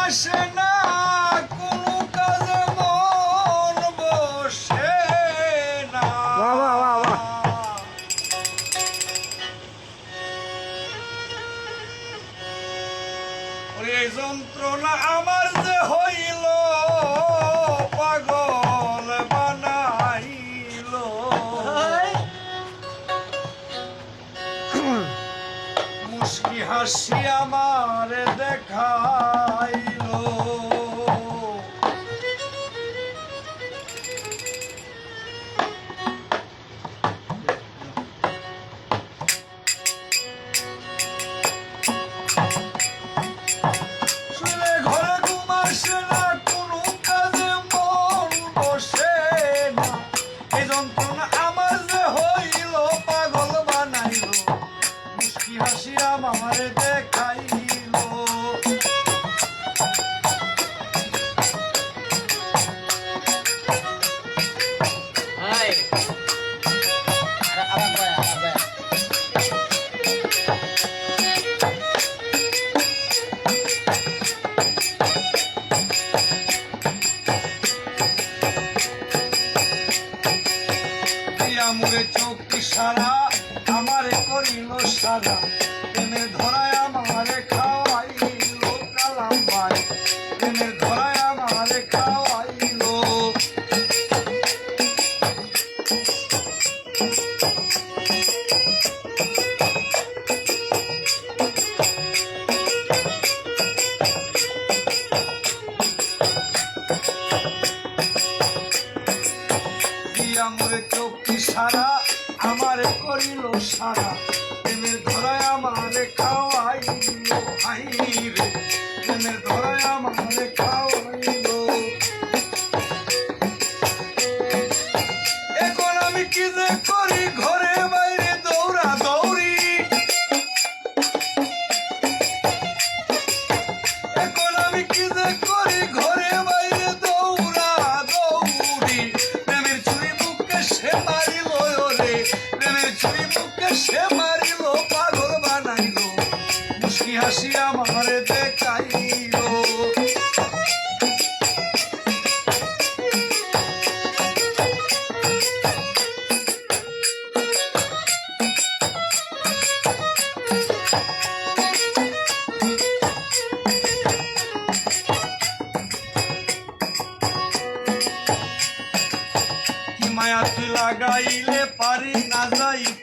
আসে না কোনো কাজে মন বসে না। বাহ বাহ বাহ বাহ। ওরে যন্ত্রণা আমার যে হইল পাগল বানাইল, মুস্কি হাসি আমার দেখাইল। শুলে ঘরে ঘুম আসে না কোনো কাজে মন বসে না, এই যন্ত্রণা আমার যে হইল পাগল বানাইল, মুস্কি হাসি আমার দেখাইল। মোরে চোখ সারা আমারে করিল সারা, প্রেমের ধরায় আমারে খাওয়াইল কালাম ভাই, প্রেমের ধরায় আমারে খাওয়াইল। মোরে চোখ সারা আমারে করিল সারা, প্রেমের ধরায় আমারে খাওয়াইল। হাই রে প্রেমের ধরায় আমারে খাওয়াইল। এখন আমি কি যে করি ঘরে বাইরে দৌড়া দৌড়ি, এখন আমি কি যে করি ঘরে বাইরে দৌড়া দৌড়ি, প্রেমের ছুরি বুকে সে মারিল রে, প্রেমের ছুরি বুকে সে মারিল পাগল বানাইল, মুস্কি হাসি আমারে দেখাইল। মায়া তুই লাগাইলে পারি না যাইতে